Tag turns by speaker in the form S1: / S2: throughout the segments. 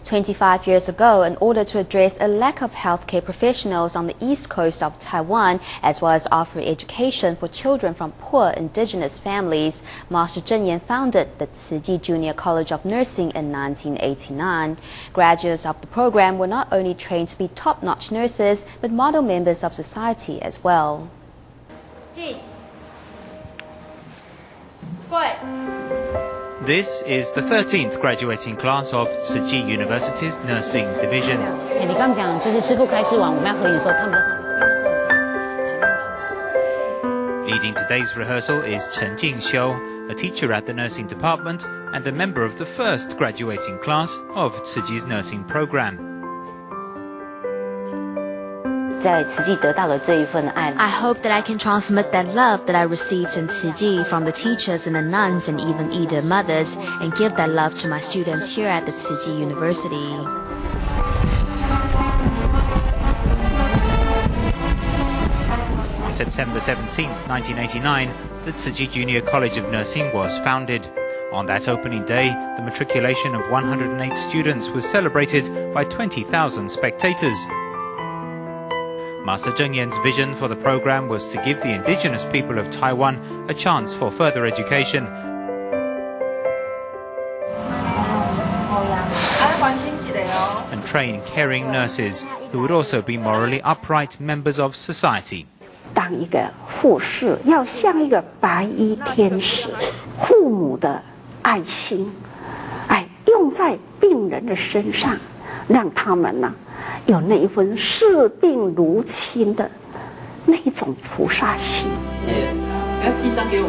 S1: 25 years ago, in order to address a lack of healthcare professionals on the east coast of Taiwan, as well as offer education for children from poor indigenous families, Master Cheng Yen founded the Tzu Chi Junior College of Nursing in 1989. Graduates of the program were not only trained to be top-notch nurses, but model members of society as well.
S2: This is the 13th graduating class of Tzu Chi University's Nursing Division. Leading today's rehearsal is Cheng Yen, a teacher at the nursing department and a member of the first graduating class of Tzu Chi's nursing program.
S3: I
S1: hope that I can transmit that love that I received in Tzu Chi from the teachers and the nuns and even either mothers, and give that love to my students here at the Tzu Chi University.
S2: On September 17, 1989, the Tzu Chi Junior College of Nursing was founded. On that opening day, the matriculation of 108 students was celebrated by 20,000 spectators. Master Cheng Yen's vision for the program was to give the indigenous people of Taiwan a chance for further education. And train caring nurses who would also be morally upright members of society.
S4: 当一个护士要像一个白衣天使，父母的爱心，用在病人的身上，让他们呢。 有那一份视病如亲的那种菩萨心。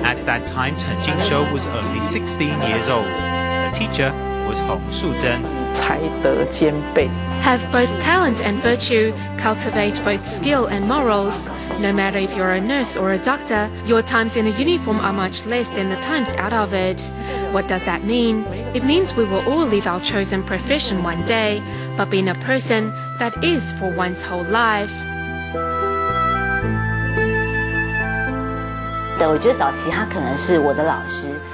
S2: At that time, Chen Jingshou was only 16 years old. Her teacher was Hong Shuzhen.
S4: 才德兼备。
S5: Have both talent and virtue, cultivate both skill and morals. No matter if you're a nurse or a doctor, your times in a uniform are much less than the times out of it. What does that mean? It means we will all leave our chosen profession one day, but being a person that is for one's whole life.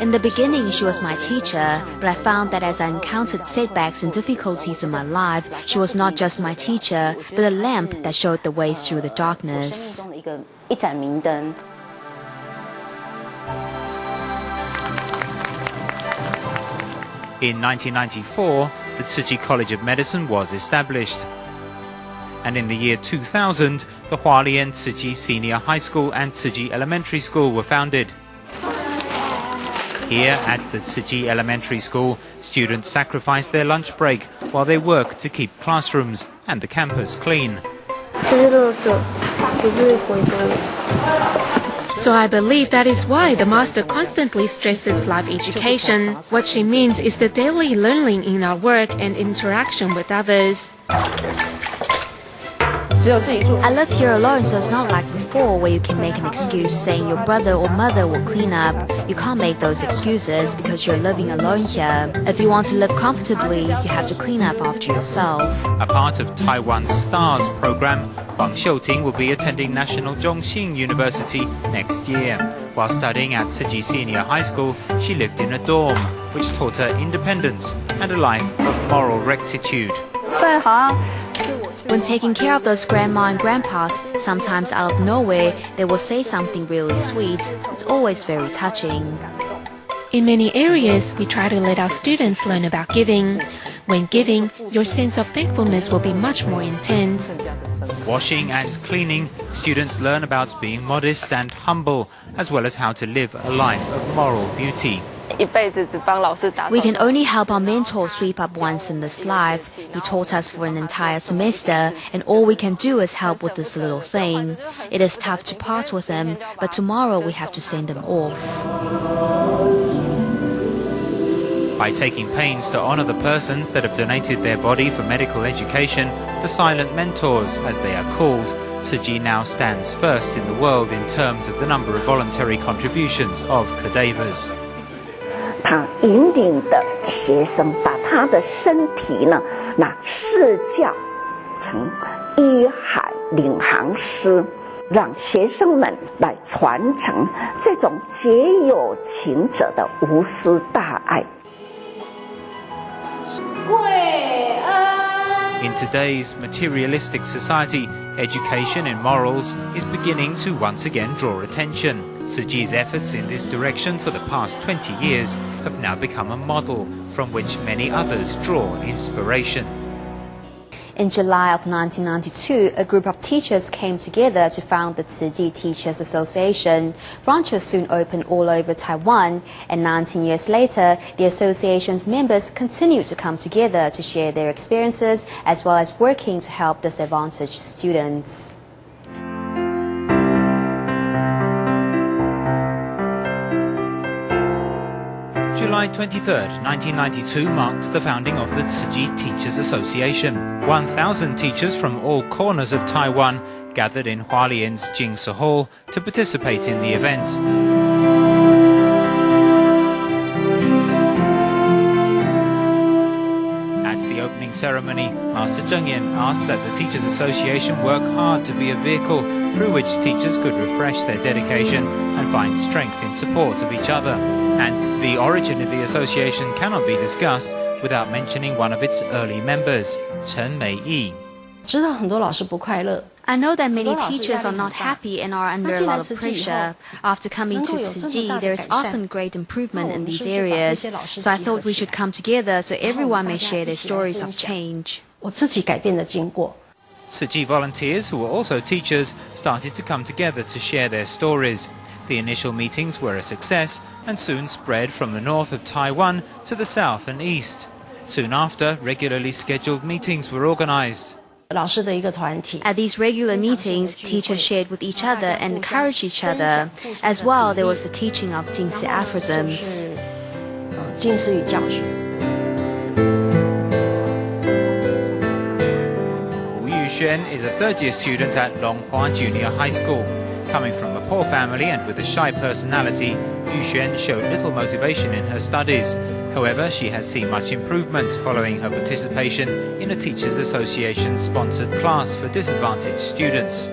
S1: In the beginning, she was my teacher, but I found that as I encountered setbacks and difficulties in my life, she was not just my teacher, but a lamp that showed the way through the darkness.
S2: In 1994, the Tzu Chi College of Medicine was established. And in the year 2000, the Hualien Tzu Chi Senior High School and Tzu Chi Elementary School were founded. Here at the Tzu Chi Elementary School, students sacrifice their lunch break while they work to keep classrooms and the campus clean.
S5: So I believe that is why the master constantly stresses life education. What she means is the daily learning in our work and interaction with others.
S1: I live here alone, so it's not like before where you can make an excuse saying your brother or mother will clean up. You can't make those excuses because you're living alone here. If you want to live comfortably, you have to clean up after yourself.
S2: A part of Taiwan's STARS program, Wang Xiuting will be attending National Zhongxing University next year. While studying at Tzu Chi Senior High School, she lived in a dorm, which taught her independence and a life of moral rectitude.
S1: When taking care of those grandma and grandpas, sometimes out of nowhere, they will say something really sweet. It's always very touching.
S5: In many areas, we try to let our students learn about giving. When giving, your sense of thankfulness will be much more intense.
S2: Washing and cleaning, students learn about being modest and humble, as well as how to live a life of moral beauty.
S1: We can only help our mentor sweep up once in this life. He taught us for an entire semester, and all we can do is help with this little thing. It is tough to part with him, but tomorrow we have to send him off.
S2: By taking pains to honor the persons that have donated their body for medical education, the silent mentors, as they are called, Tzu Chi now stands first in the world in terms of the number of voluntary contributions of cadavers.
S4: 他引领的学生把他的身体呢，施教成医海领航师，让学生们来传承这种结有情者的无私大爱。贵
S2: In today's materialistic society, education in morals is beginning to once again draw attention. Tzu Chi's efforts in this direction for the past 20 years have now become a model from which many others draw inspiration.
S1: In July of 1992, a group of teachers came together to found the Tzu Chi Teachers Association. Branches soon opened all over Taiwan, and 19 years later, the association's members continued to come together to share their experiences as well as working to help disadvantaged students.
S2: July 23rd, 1992 marks the founding of the Tzu Chi Teachers Association. 1,000 teachers from all corners of Taiwan gathered in Hualien's Jingse Hall to participate in the event. At the opening ceremony, Master Cheng Yen asked that the Teachers Association work hard to be a vehicle through which teachers could refresh their dedication and find strength in support of each other. And the origin of the association cannot be discussed without mentioning one of its early members, Chen Mei-yi.
S1: I know that many teachers are not happy and are under a lot of pressure. After coming to Tzu Chi, there is often great improvement in these areas. So I thought we should come together so everyone may share their stories of change.
S2: Tzu Chi volunteers, who were also teachers, started to come together to share their stories. The initial meetings were a success and soon spread from the north of Taiwan to the south and east. Soon after, regularly scheduled meetings were organized.
S1: At these regular meetings, teachers shared with each other and encouraged each other. As well, there was the teaching of Jingse aphorisms.
S2: Wu Yuxuan is a third-year student at Longhua Junior High School. Coming from a poor family and with a shy personality, Yuxuan showed little motivation in her studies. However, she has seen much improvement following her participation in a Teachers Association-sponsored class for disadvantaged students.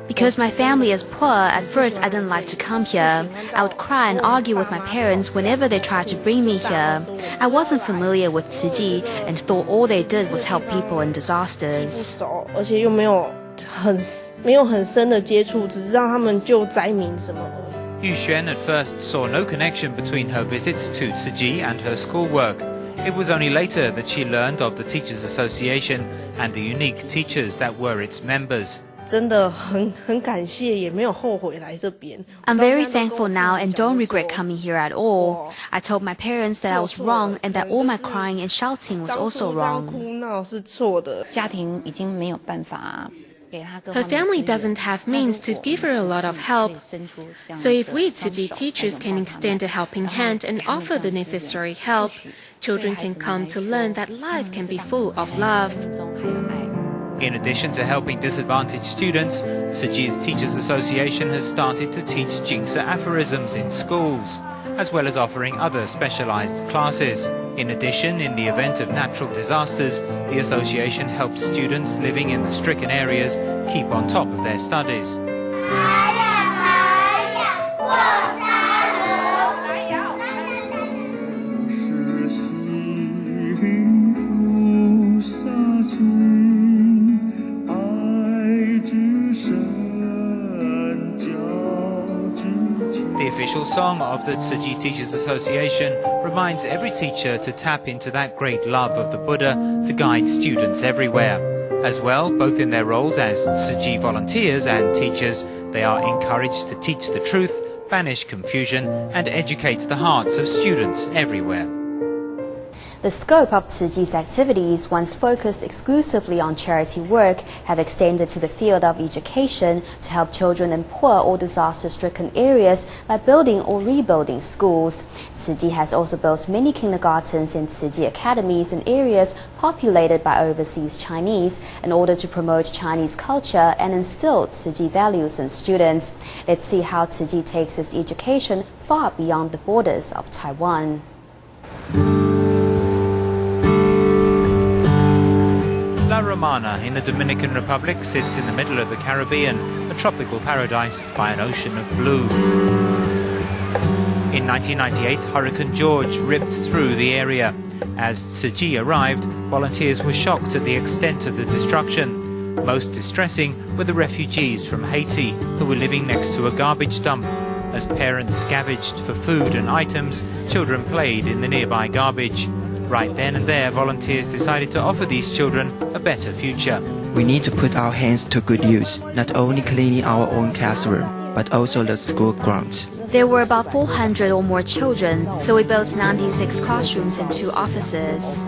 S1: Because my family is poor, at first I didn't like to come here. I would cry and argue with my parents whenever they tried to bring me here. I wasn't familiar with Tzu Chi and thought all they did was help people in disasters.
S2: Yuxuan at first saw no connection between her visits to Tzu Chi and her schoolwork. It was only later that she learned of the Teachers Association and the unique teachers that were its members.
S1: I'm very thankful now and don't regret coming here at all. I told my parents that I was wrong and that all my crying and shouting was also wrong.
S5: Her family doesn't have means to give her a lot of help. So if we Tzu Chi teachers can extend a helping hand and offer the necessary help, children can come to learn that life can be full of love.
S2: In addition to helping disadvantaged students, Tzu Chi's Teachers Association has started to teach Jingse aphorisms in schools, as well as offering other specialized classes. In addition, in the event of natural disasters, the association helps students living in the stricken areas keep on top of their studies. The official song of the Tzu Chi Teachers Association reminds every teacher to tap into that great love of the Buddha to guide students everywhere. As well, both in their roles as Tzu Chi volunteers and teachers, they are encouraged to teach the truth, banish confusion, and educate the hearts of students everywhere.
S1: The scope of Tzu Chi's activities, once focused exclusively on charity work, have extended to the field of education to help children in poor or disaster-stricken areas by building or rebuilding schools. Tzu Chi has also built many kindergartens and Tzu Chi academies in areas populated by overseas Chinese in order to promote Chinese culture and instill Tzu Chi values in students. Let's see how Tzu Chi takes its education far beyond the borders of Taiwan.
S2: La Romana in the Dominican Republic sits in the middle of the Caribbean, a tropical paradise by an ocean of blue. In 1998, Hurricane George ripped through the area. As Tzu Chi arrived, volunteers were shocked at the extent of the destruction. Most distressing were the refugees from Haiti who were living next to a garbage dump. As parents scavenged for food and items, children played in the nearby garbage. Right then and there, volunteers decided to offer these children a better future.
S3: We need to put our hands to good use, not only cleaning our own classroom, but also the school grounds.
S1: There were about 400 or more children, so we built 96 classrooms and 2 offices.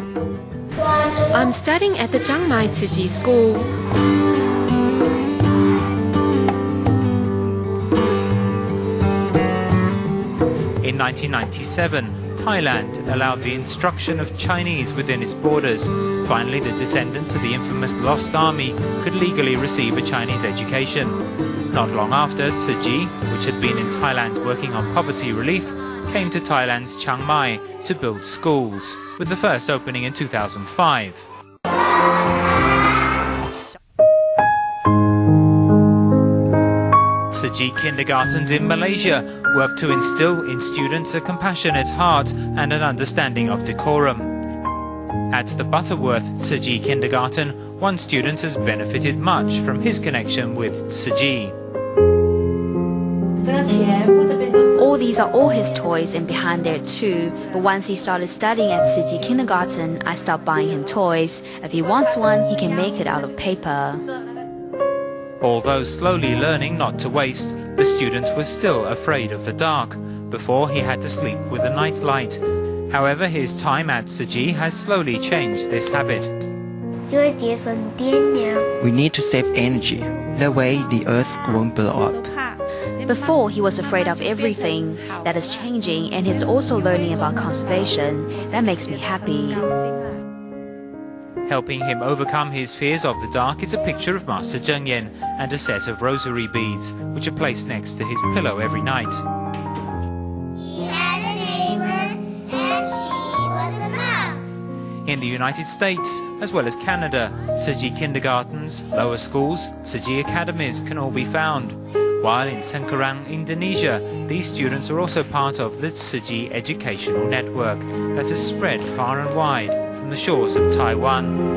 S5: I'm studying at the Chiang Mai Tzu Chi school.
S2: In 1997, Thailand allowed the instruction of Chinese within its borders. Finally, the descendants of the infamous Lost Army could legally receive a Chinese education. Not long after, Tzu Chi, which had been in Thailand working on poverty relief, came to Thailand's Chiang Mai to build schools, with the first opening in 2005. Tzu Chi kindergartens in Malaysia work to instill in students a compassionate heart and an understanding of decorum. At the Butterworth Tzu Chi kindergarten, one student has benefited much from his connection with Tzu Chi.
S1: All these are all his toys, and behind there too. But once he started studying at Tzu Chi kindergarten, I stopped buying him toys. If he wants one, he can make it out of paper.
S2: Although slowly learning not to waste, the student was still afraid of the dark. Before, he had to sleep with a night light. However, his time at Tzu Chi has slowly changed this habit.
S3: We need to save energy, that way the earth won't blow up.
S1: Before, he was afraid of everything. That is changing, and he's also learning about conservation. That makes me happy.
S2: Helping him overcome his fears of the dark is a picture of Master Cheng Yen and a set of rosary beads, which are placed next to his pillow every night.
S6: He had a neighbor, and she was a mouse.
S2: In the United States, as well as Canada, Tzu Chi kindergartens, lower schools, Tzu Chi academies can all be found. While in Sengkarang, Indonesia, these students are also part of the Tzu Chi educational network that has spread far and wide from the shores of Taiwan.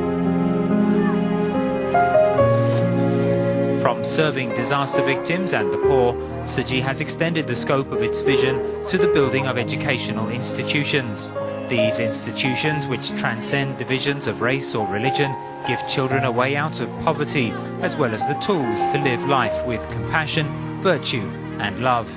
S2: From serving disaster victims and the poor, Tzu Chi has extended the scope of its vision to the building of educational institutions. These institutions, which transcend divisions of race or religion, give children a way out of poverty, as well as the tools to live life with compassion, virtue, and love.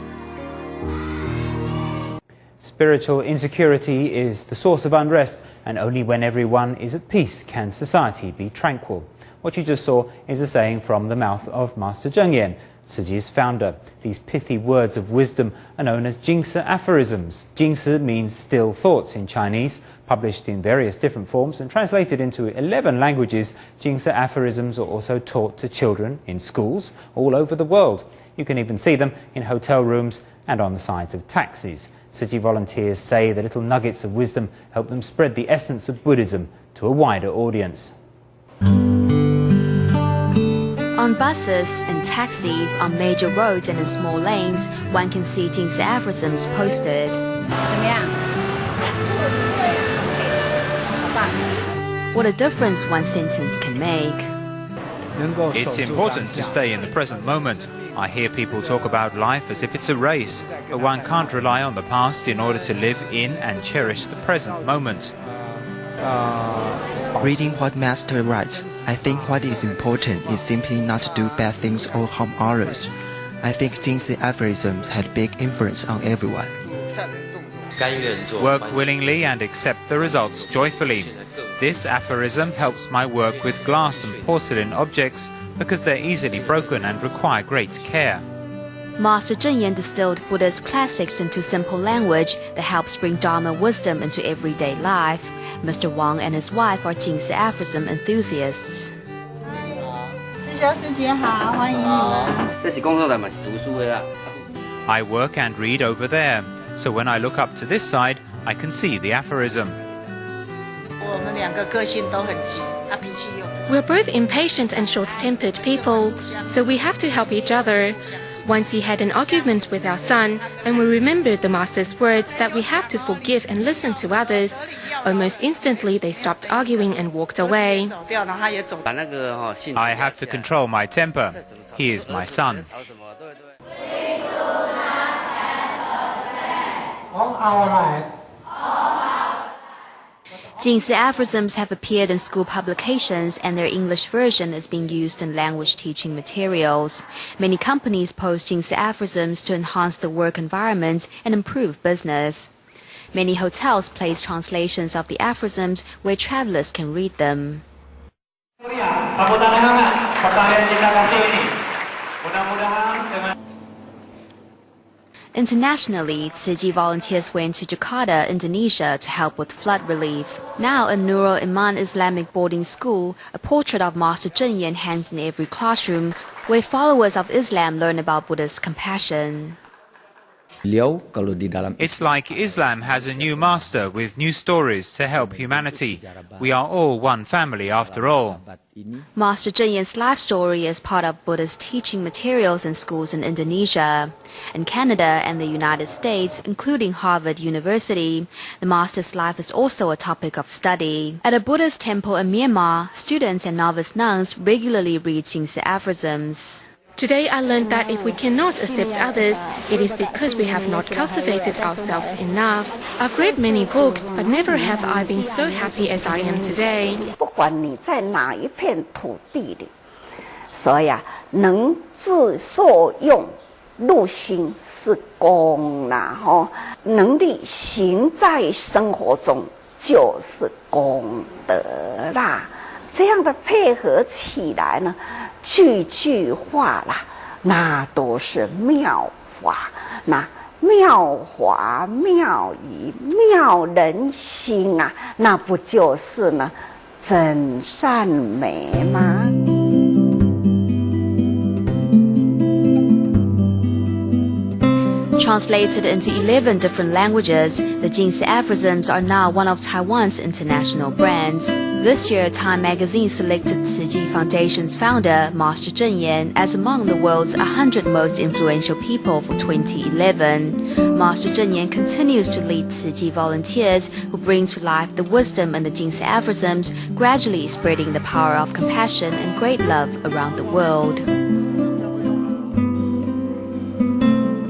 S7: Spiritual insecurity is the source of unrest, and only when everyone is at peace can society be tranquil. What you just saw is a saying from the mouth of Master Cheng Yen, Tzu Chi's founder. These pithy words of wisdom are known as Jingsi aphorisms. Jingsi means still thoughts in Chinese. Published in various different forms and translated into 11 languages, Jingsi aphorisms are also taught to children in schools all over the world. You can even see them in hotel rooms and on the sides of taxis. Tzu Chi volunteers say the little nuggets of wisdom help them spread the essence of Buddhism to a wider audience.
S1: On buses and taxis, on major roads and in small lanes, one can see Jingsi aphorisms posted. What a difference one sentence can make.
S2: It's important to stay in the present moment. I hear people talk about life as if it's a race, but one can't rely on the past in order to live in and cherish the present moment.
S3: Reading what Master writes, I think what is important is simply not to do bad things or harm others. I think Jingsi aphorisms had big influence on everyone.
S2: Work willingly and accept the results joyfully. This aphorism helps my work with glass and porcelain objects because they're easily broken and require great care.
S1: Master Cheng Yen distilled Buddha's classics into simple language that helps bring Dharma wisdom into everyday life. Mr. Wang and his wife are Jingsi aphorism enthusiasts.
S2: I work and read over there, so when I look up to this side, I can see the aphorism.
S5: We're both impatient and short-tempered people, so we have to help each other. Once he had an argument with our son, and we remembered the master's words that we have to forgive and listen to others. Almost instantly, they stopped arguing and walked away.
S2: I have to control my temper. He is my son.
S1: Jingsi aphorisms have appeared in school publications, and their English version is being used in language teaching materials. Many companies post Jingsi aphorisms to enhance the work environment and improve business. Many hotels place translations of the aphorisms where travelers can read them. Internationally, Tzu Chi volunteers went to Jakarta, Indonesia to help with flood relief. Now in Nurul Iman Islamic Boarding School, a portrait of Master Cheng Yen hangs in every classroom, where followers of Islam learn about Buddha's compassion.
S2: It's like Islam has a new master with new stories to help humanity. We are all one family after all.
S1: Master Cheng Yen's life story is part of Buddha's teaching materials in schools in Indonesia. In Canada and the United States, including Harvard University, the master's life is also a topic of study. At a Buddhist temple in Myanmar, students and novice nuns regularly read Jingsi aphorisms.
S5: Today I learned that if we cannot accept others, it is because we have not cultivated ourselves enough. I've read many books, but never have I been so happy as I am today.
S4: 不管你在哪一片土地里，所以能自受用，入心是功啦，能力行在生活中就是功德啦。这样的配合起来呢，句句话啦，那都是妙法，那妙法妙语妙人心啊，那不就是呢真善美吗
S1: ？Translated into 11 different languages, the Jingsi aphorisms are now one of Taiwan's international brands. This year, Time magazine selected Tzu Chi Foundation's founder, Master Cheng Yen, as among the world's 100 most influential people for 2011. Master Cheng Yen continues to lead Tzu Chi volunteers who bring to life the wisdom in the Jingsi aphorisms, gradually spreading the power of compassion and great love around the world.